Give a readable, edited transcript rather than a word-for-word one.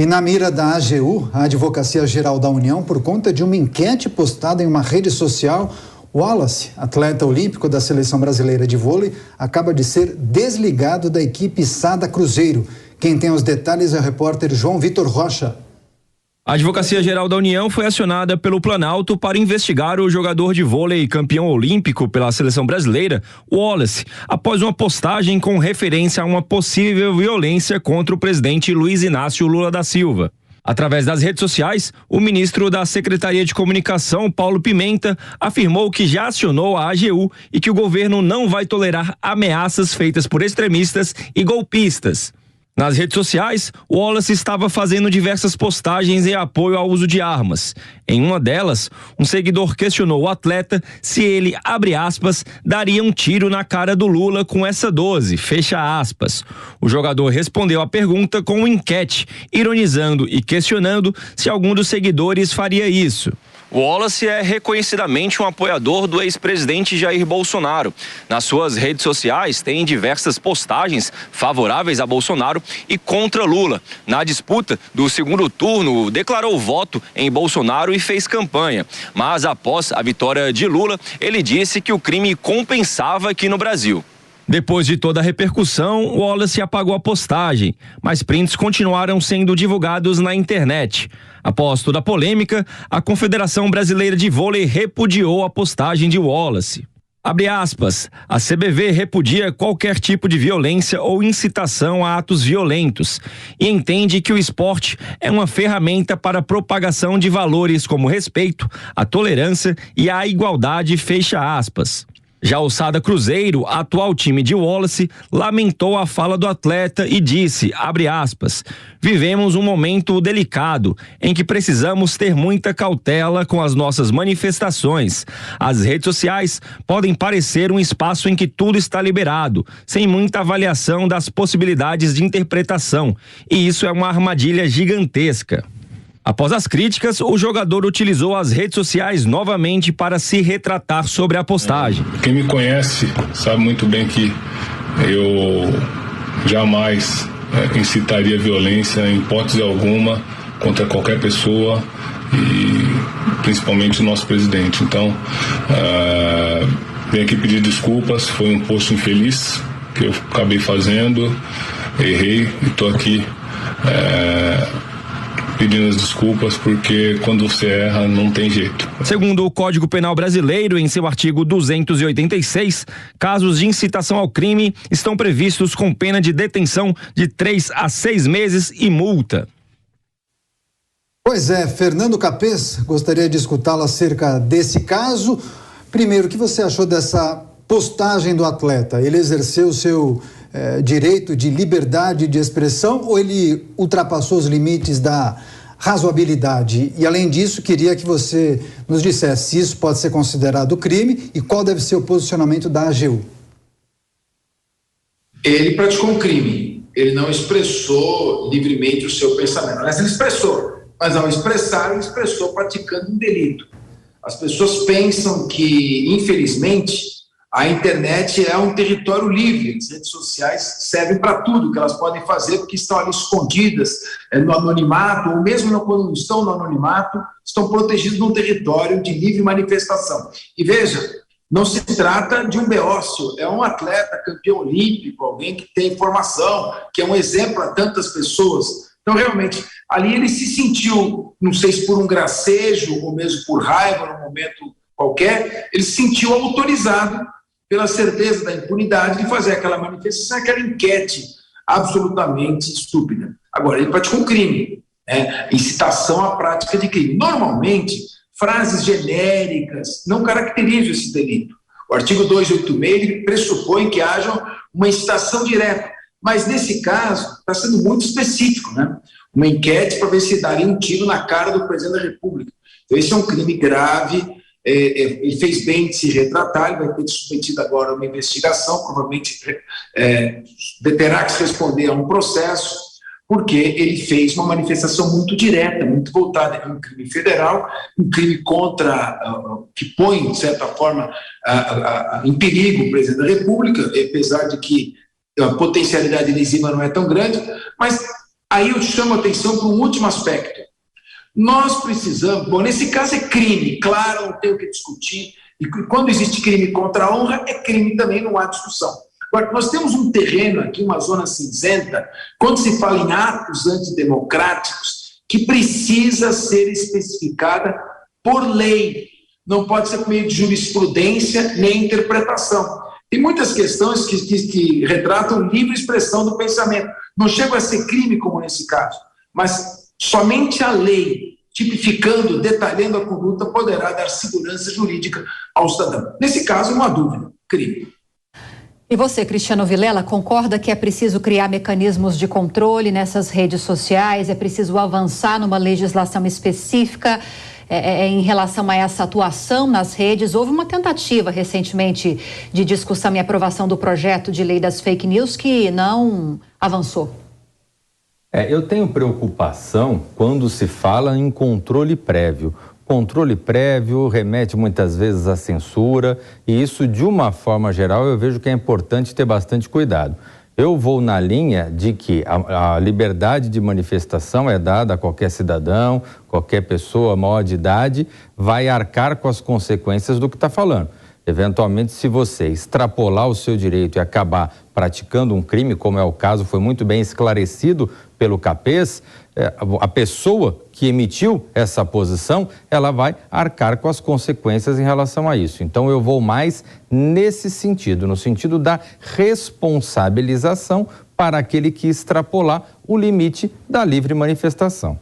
E na mira da AGU, a Advocacia Geral da União, por conta de uma enquete postada em uma rede social, Wallace, atleta olímpico da Seleção Brasileira de Vôlei, acaba de ser desligado da equipe Sada Cruzeiro. Quem tem os detalhes é o repórter João Vitor Rocha. A Advocacia Geral da União foi acionada pelo Planalto para investigar o jogador de vôlei campeão olímpico pela Seleção Brasileira, Wallace, após uma postagem com referência a uma possível violência contra o presidente Luiz Inácio Lula da Silva. Através das redes sociais, o ministro da Secretaria de Comunicação, Paulo Pimenta, afirmou que já acionou a AGU e que o governo não vai tolerar ameaças feitas por extremistas e golpistas. Nas redes sociais, Wallace estava fazendo diversas postagens em apoio ao uso de armas. Em uma delas, um seguidor questionou o atleta se ele, abre aspas, daria um tiro na cara do Lula com essa 12, fecha aspas. O jogador respondeu à pergunta com uma enquete, ironizando e questionando se algum dos seguidores faria isso. Wallace é reconhecidamente um apoiador do ex-presidente Jair Bolsonaro. Nas suas redes sociais tem diversas postagens favoráveis a Bolsonaro e contra Lula. Na disputa do segundo turno, declarou voto em Bolsonaro e fez campanha. Mas após a vitória de Lula, ele disse que o crime compensava aqui no Brasil. Depois de toda a repercussão, Wallace apagou a postagem, mas prints continuaram sendo divulgados na internet. Após toda a polêmica, a Confederação Brasileira de Vôlei repudiou a postagem de Wallace. Abre aspas, a CBV repudia qualquer tipo de violência ou incitação a atos violentos e entende que o esporte é uma ferramenta para a propagação de valores como respeito, a tolerância e a igualdade, fecha aspas. Já o Sada Cruzeiro, atual time de Wallace, lamentou a fala do atleta e disse, abre aspas, vivemos um momento delicado em que precisamos ter muita cautela com as nossas manifestações. As redes sociais podem parecer um espaço em que tudo está liberado, sem muita avaliação das possibilidades de interpretação, e isso é uma armadilha gigantesca. Após as críticas, o jogador utilizou as redes sociais novamente para se retratar sobre a postagem. Quem me conhece sabe muito bem que eu jamais incitaria violência em hipótese alguma contra qualquer pessoa e principalmente o nosso presidente. Então, venho aqui pedir desculpas, foi um post infeliz que eu acabei fazendo, errei e estou aqui pedindo as desculpas, porque quando você erra não tem jeito. Segundo o Código Penal Brasileiro, em seu artigo 286, casos de incitação ao crime estão previstos com pena de detenção de 3 a 6 meses e multa. Pois é, Fernando Capês, gostaria de escutá-lo acerca desse caso. Primeiro, o que você achou dessa postagem do atleta? Ele exerceu o seu direito de liberdade de expressão ou ele ultrapassou os limites da razoabilidade? E além disso, queria que você nos dissesse se isso pode ser considerado crime e qual deve ser o posicionamento da AGU. Ele praticou um crime, ele não expressou livremente o seu pensamento. Aliás, ele expressou, mas ao expressar, ele expressou praticando um delito. As pessoas pensam que, infelizmente, a internet é um território livre, as redes sociais servem para tudo que elas podem fazer, porque estão ali escondidas no anonimato, ou mesmo quando não estão no anonimato, estão protegidos num território de livre manifestação. E veja, não se trata de um beócio, é um atleta campeão olímpico, alguém que tem formação, que é um exemplo a tantas pessoas. Então, realmente, ali ele se sentiu, não sei se por um gracejo ou mesmo por raiva, num momento qualquer, ele se sentiu autorizado pela certeza da impunidade de fazer aquela manifestação, aquela enquete absolutamente estúpida. Agora, ele praticou um crime, incitação à prática de crime. Normalmente, frases genéricas não caracterizam esse delito. O artigo 286 ele pressupõe que haja uma incitação direta, mas nesse caso está sendo muito específico, né? Uma enquete para ver se daria um tiro na cara do presidente da República. Então, esse é um crime grave. Ele fez bem de se retratar, ele vai ter submetido agora a uma investigação, provavelmente terá que se responder a um processo, porque ele fez uma manifestação muito direta, muito voltada. É um crime federal, um crime que põe, de certa forma, em perigo o presidente da República, apesar de que a potencialidade lesiva não é tão grande, mas Aí eu chamo a atenção para um último aspecto. Nós precisamos, bom, nesse caso é crime, claro, não tem o que discutir, e quando existe crime contra a honra, é crime também, não há discussão. Agora, nós temos um terreno aqui, uma zona cinzenta, quando se fala em atos antidemocráticos, que precisa ser especificada por lei, não pode ser por meio de jurisprudência nem interpretação. Tem muitas questões que retratam livre expressão do pensamento. Não chega a ser crime como nesse caso, mas somente a lei, tipificando, detalhando a conduta, poderá dar segurança jurídica ao cidadão. Nesse caso, não há dúvida, crime. E você, Cristiano Vilela, concorda que é preciso criar mecanismos de controle nessas redes sociais? É preciso avançar numa legislação específica em relação a essa atuação nas redes? Houve uma tentativa recentemente de discussão e aprovação do projeto de lei das fake news que não avançou. Eu tenho preocupação quando se fala em controle prévio. Controle prévio remete muitas vezes à censura e isso, de uma forma geral, eu vejo que é importante ter bastante cuidado. Eu vou na linha de que a liberdade de manifestação é dada a qualquer cidadão, qualquer pessoa maior de idade, vai arcar com as consequências do que está falando. Eventualmente, se você extrapolar o seu direito e acabar praticando um crime, como é o caso, foi muito bem esclarecido pelo CAPES, a pessoa que emitiu essa posição, ela vai arcar com as consequências em relação a isso. Então, eu vou mais nesse sentido, no sentido da responsabilização para aquele que extrapolar o limite da livre manifestação.